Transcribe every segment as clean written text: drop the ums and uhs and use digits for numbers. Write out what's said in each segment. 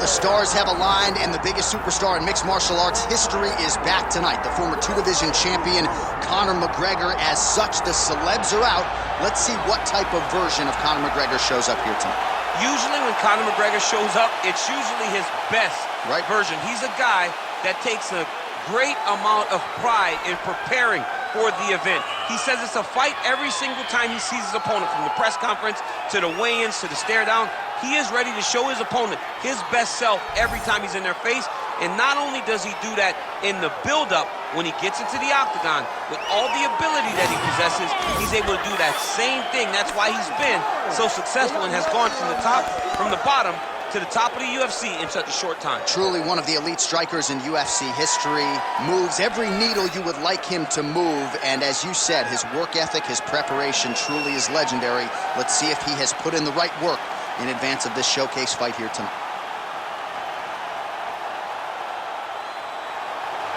the stars have aligned, and the biggest superstar in mixed martial arts history is back tonight. The former two-division champion, Conor McGregor. As such, the celebs are out. Let's see what type of version of Conor McGregor shows up here tonight. Usually when Conor McGregor shows up, it's usually his best version. He's a guy that takes a great amount of pride in preparing for the event. He says it's a fight every single time he sees his opponent, from the press conference to the weigh-ins to the stare down. He is ready to show his opponent his best self every time he's in their face. And not only does he do that in the build-up, when he gets into the octagon, with all the ability that he possesses, he's able to do that same thing. That's why he's been so successful and has gone from the bottom to the top of the UFC in such a short time. Truly one of the elite strikers in UFC history. Moves every needle you would like him to move. And as you said, his work ethic, his preparation truly is legendary. Let's see if he has put in the right work in advance of this showcase fight here tonight.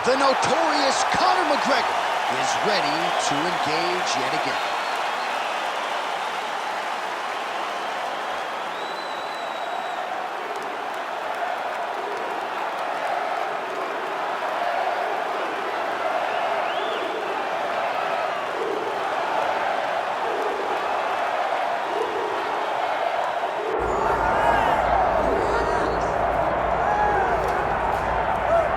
The notorious Conor McGregor is ready to engage yet again.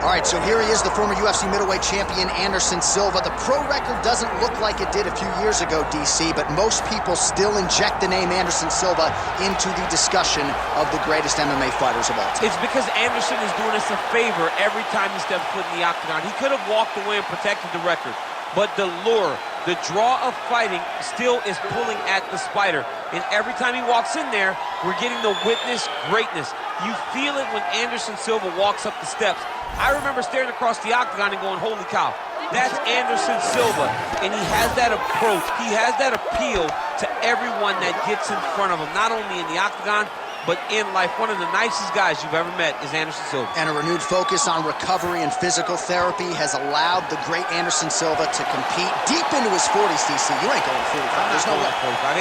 All right, so here he is, the former UFC middleweight champion, Anderson Silva. The pro record doesn't look like it did a few years ago, DC, but most people still inject the name Anderson Silva into the discussion of the greatest MMA fighters of all time. It's because Anderson is doing us a favor every time he steps foot in the octagon. He could have walked away and protected the record, but the lure, the draw of fighting still is pulling at the spider. And every time he walks in there, we're getting to witness greatness. You feel it when Anderson Silva walks up the steps. I remember staring across the octagon and going, holy cow, that's Anderson Silva. And he has that approach, he has that appeal to everyone that gets in front of him, not only in the octagon, but in life. One of the nicest guys you've ever met is Anderson Silva. And a renewed focus on recovery and physical therapy has allowed the great Anderson Silva to compete deep into his 40s, DC. You ain't going 45. There's no way.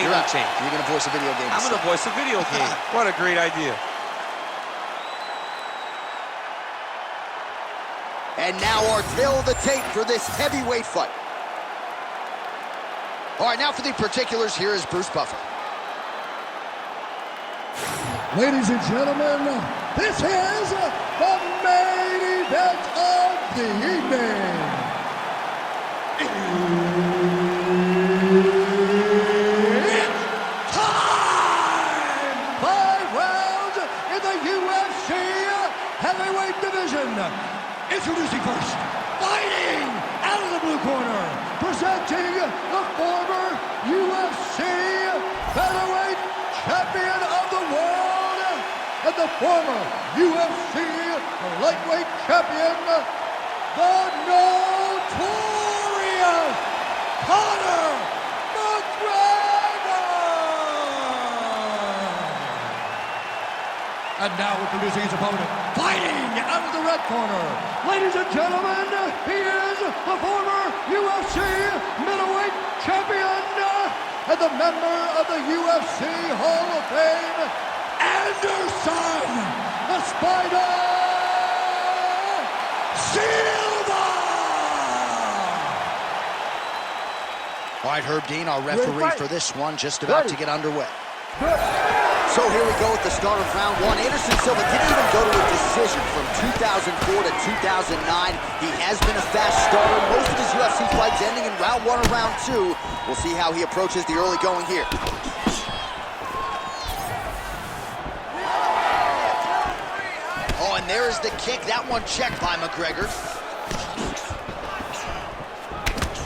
You're not changed. You're going to voice a video game. I'm going to voice a video game. What a great idea. And now our tail of the tape for this heavyweight fight. All right, now for the particulars, here is Bruce Buffer. Ladies and gentlemen, this is the main event of the evening. It's time! 5 rounds in the UFC heavyweight division. Introducing first, fighting out of the blue corner, presenting the former UFC featherweight champion of the world and the former UFC lightweight champion, the notorious Conor McGregor. And now introducing his opponent, fighting out of the red corner. Ladies and gentlemen, he is the former UFC middleweight champion and the member of the UFC Hall of Fame, Anderson, the Spider Silva! All right, Herb Dean, our referee for this one, just about to get underway. So here we go at the start of round one. Anderson Silva didn't even go to a decision from 2004 to 2009. He has been a fast starter. Most of his UFC fights ending in round one or round two. We'll see how he approaches the early going here. Oh, and there's the kick. That one checked by McGregor.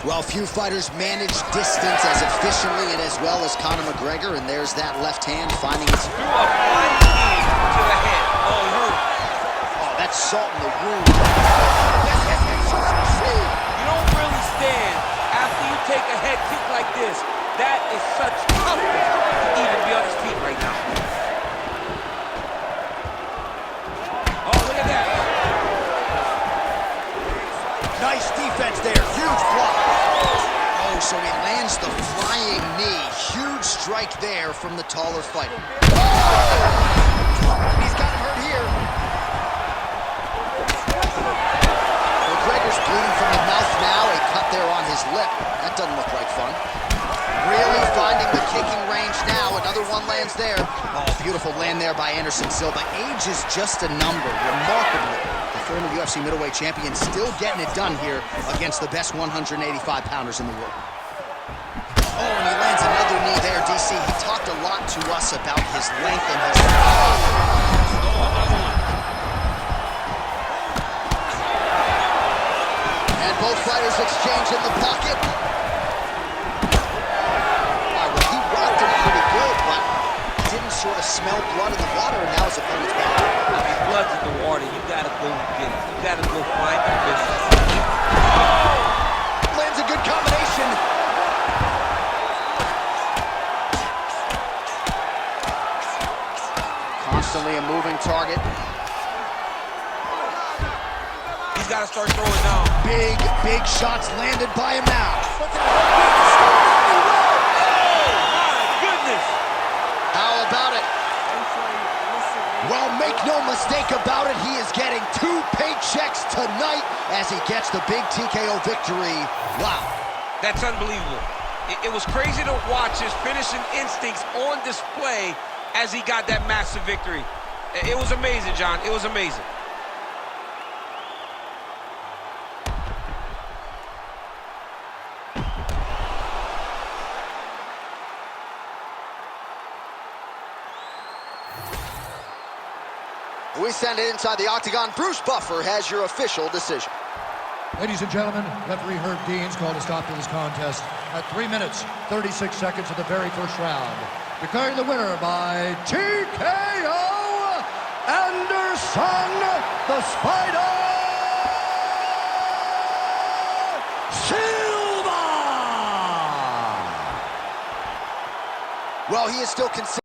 Well, few fighters manage distance as efficiently and as well as Conor McGregor, and there's that left hand finding its... Threw a flying knee to the head. Oh, it hurt. Oh, that's salt in the wound. You don't really stand after you take a head kick like this. That is such toughness to even be on his feet right now. Oh, look at that. Nice defense there. Huge block. Oh, so he lands the flying knee. Huge strike there from the taller fighter. Oh! He's got him hurt here. bleeding from the mouth now. A cut there on his lip. That doesn't look like fun. Really finding the kicking range now. Another one lands there. Oh, beautiful land there by Anderson Silva. Age is just a number. Remarkably, the former UFC middleweight champion still getting it done here against the best 185-pounders in the world. Oh, and he lands another knee there, DC. He talked a lot to us about his length and his... And both fighters exchange in the pocket. He rocked him pretty good, but didn't sort of smell blood in the water, and now his opponent's back. I mean, blood's in the water. You gotta go get it. You gotta go find the business. Lands a good combination. Constantly a moving target. He's got to start throwing now. Big shots landed by him now. Oh, my goodness. How about it? Well, make no mistake about it, he is getting 2 paychecks tonight as he gets the big TKO victory. Wow. That's unbelievable. It was crazy to watch his finishing instincts on display as he got that massive victory. It was amazing, John. It was amazing. We send it inside the octagon. Bruce Buffer has your official decision. Ladies and gentlemen, referee Herb Dean's called a stop to this contest at 3 minutes, 36 seconds of the very first round. Declaring the winner by TKO, Anderson the Spider Silva! Well, he is still considered